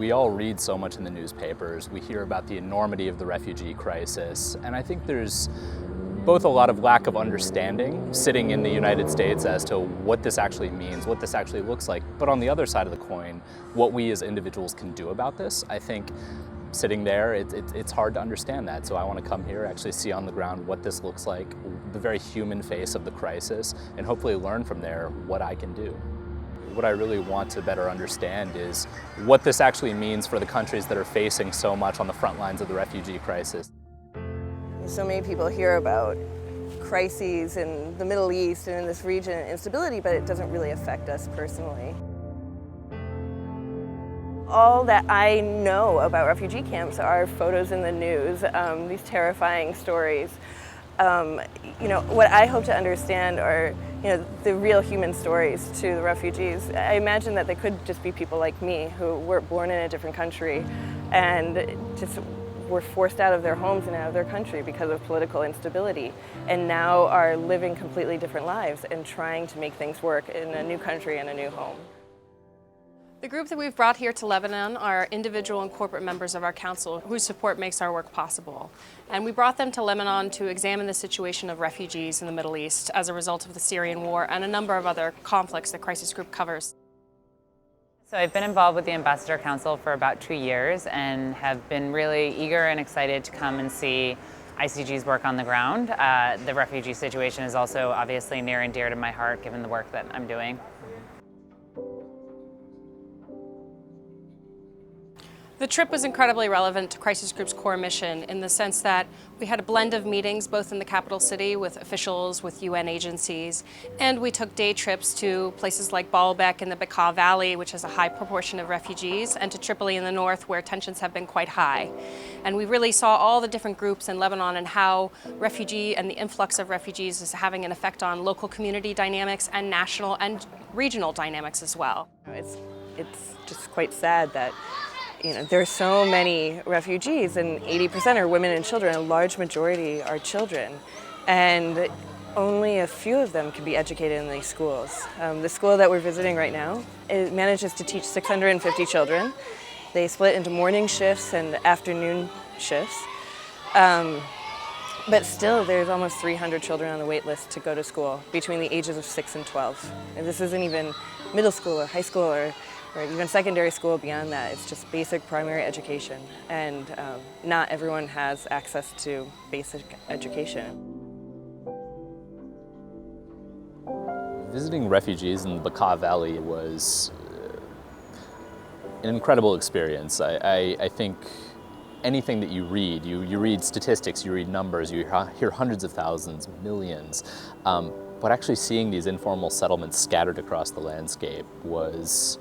We all read so much in the newspapers. We hear about the enormity of the refugee crisis, and I think there's both a lot of lack of understanding sitting in the United States as to what this actually means, what this actually looks like, but on the other side of the coin, what we as individuals can do about this. I think sitting there, it's hard to understand that, so I want to come here, actually see on the ground what this looks like, the very human face of the crisis, and hopefully learn from there what I can do. What I really want to better understand is what this actually means for the countries that are facing so much on the front lines of the refugee crisis. So many people hear about crises in the Middle East and in this region, instability, but it doesn't really affect us personally. All that I know about refugee camps are photos in the news, these terrifying stories. What I hope to understand are the real human stories to the refugees. I imagine that they could just be people like me who were born in a different country and just were forced out of their homes and out of their country because of political instability, and now are living completely different lives and trying to make things work in a new country and a new home. The group that we've brought here to Lebanon are individual and corporate members of our council whose support makes our work possible. And we brought them to Lebanon to examine the situation of refugees in the Middle East as a result of the Syrian war and a number of other conflicts that Crisis Group covers. So I've been involved with the Ambassador Council for about 2 years and have been really eager and excited to come and see ICG's work on the ground. The refugee situation is also obviously near and dear to my heart given the work that I'm doing. The trip was incredibly relevant to Crisis Group's core mission in the sense that we had a blend of meetings both in the capital city with officials, with UN agencies, and we took day trips to places like Baalbek in the Bekaa Valley, which has a high proportion of refugees, and to Tripoli in the north where tensions have been quite high. And we really saw all the different groups in Lebanon and how refugee and the influx of refugees is having an effect on local community dynamics and national and regional dynamics as well. It's just quite sad that there are so many refugees, and 80% are women and children. A large majority are children, and only a few of them can be educated in these schools. The school that we're visiting right now, it manages to teach 650 children. They split into morning shifts and afternoon shifts. But still, there's almost 300 children on the wait list to go to school between the ages of 6 and 12. And this isn't even middle school or high school or even secondary school beyond that. It's just basic primary education. And not everyone has access to basic education. Visiting refugees in the Bekaa Valley was an incredible experience. I think anything that you read statistics, you read numbers, you hear hundreds of thousands, millions, but actually seeing these informal settlements scattered across the landscape was,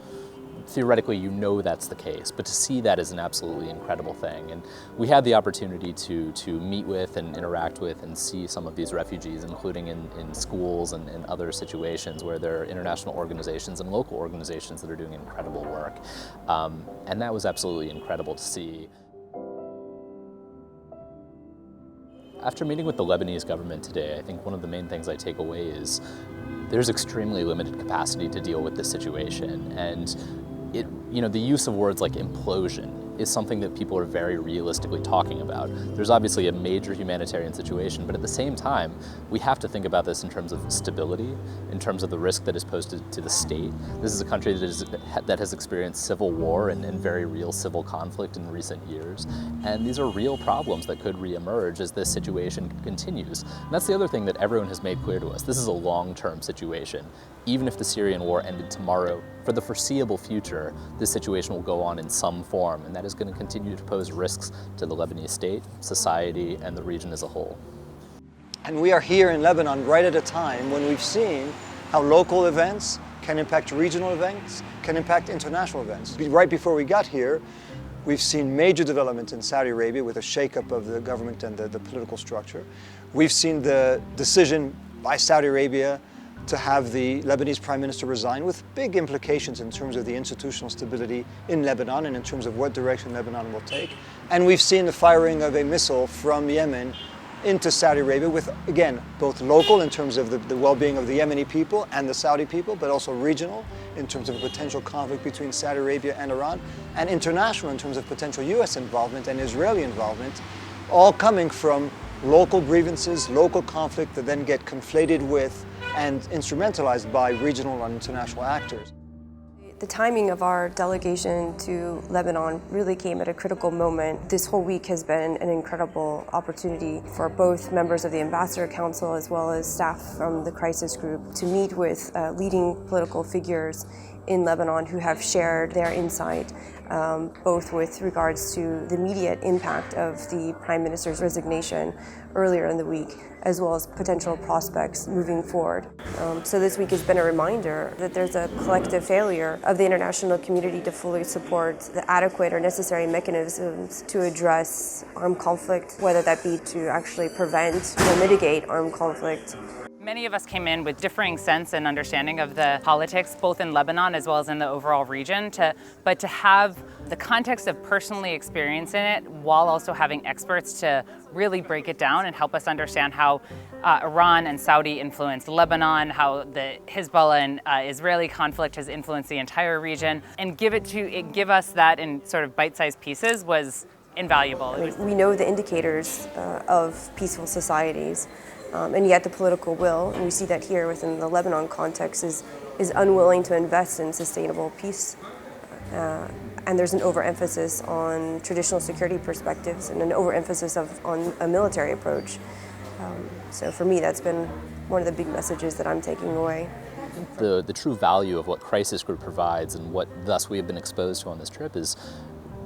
theoretically, that's the case, but to see that is an absolutely incredible thing. And we had the opportunity to meet with and interact with and see some of these refugees, including in schools and other situations where there are international organizations and local organizations that are doing incredible work. And that was absolutely incredible to see. After meeting with the Lebanese government today, I think one of the main things I take away is there's extremely limited capacity to deal with this situation, and the use of words like implosion is something that people are very realistically talking about. There's obviously a major humanitarian situation, but at the same time, we have to think about this in terms of stability, in terms of the risk that is posed to the state. This is a country that has experienced civil war and very real civil conflict in recent years, and these are real problems that could reemerge as this situation continues. And that's the other thing that everyone has made clear to us. This is a long-term situation. Even if the Syrian war ended tomorrow, for the foreseeable future, this situation will go on in some form, and that is going to continue to pose risks to the Lebanese state, society, and the region as a whole. And we are here in Lebanon right at a time when we've seen how local events can impact regional events, can impact international events. Right before we got here, we've seen major development in Saudi Arabia with a shakeup of the government and the political structure. We've seen the decision by Saudi Arabia to have the Lebanese Prime Minister resign, with big implications in terms of the institutional stability in Lebanon and in terms of what direction Lebanon will take. And we've seen the firing of a missile from Yemen into Saudi Arabia with, again, both local in terms of the well-being of the Yemeni people and the Saudi people, but also regional in terms of a potential conflict between Saudi Arabia and Iran, and international in terms of potential US involvement and Israeli involvement, all coming from local grievances, local conflict that then get conflated with and instrumentalized by regional and international actors. The timing of our delegation to Lebanon really came at a critical moment. This whole week has been an incredible opportunity for both members of the Ambassador Council as well as staff from the crisis group to meet with leading political figures in Lebanon who have shared their insight, both with regards to the immediate impact of the Prime Minister's resignation earlier in the week, as well as potential prospects moving forward. So this week has been a reminder that there's a collective failure of the international community to fully support the adequate or necessary mechanisms to address armed conflict, whether that be to actually prevent or mitigate armed conflict. Many of us came in with differing sense and understanding of the politics, both in Lebanon as well as in the overall region, but to have the context of personally experiencing it while also having experts to really break it down and help us understand how Iran and Saudi influenced Lebanon, how the Hezbollah and Israeli conflict has influenced the entire region, and give us that in sort of bite-sized pieces was invaluable. We know the indicators of peaceful societies. And yet the political will, and we see that here within the Lebanon context, is unwilling to invest in sustainable peace. And there's an overemphasis on traditional security perspectives and an overemphasis on a military approach. So for me, that's been one of the big messages that I'm taking away. The true value of what Crisis Group provides and what thus we have been exposed to on this trip is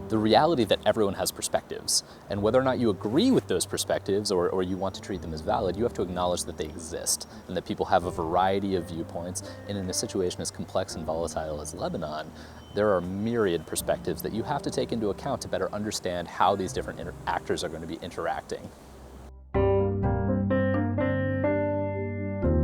the reality that everyone has perspectives, and whether or not you agree with those perspectives or you want to treat them as valid, you have to acknowledge that they exist and that people have a variety of viewpoints. And in a situation as complex and volatile as Lebanon, there are myriad perspectives that you have to take into account to better understand how these different actors are going to be interacting.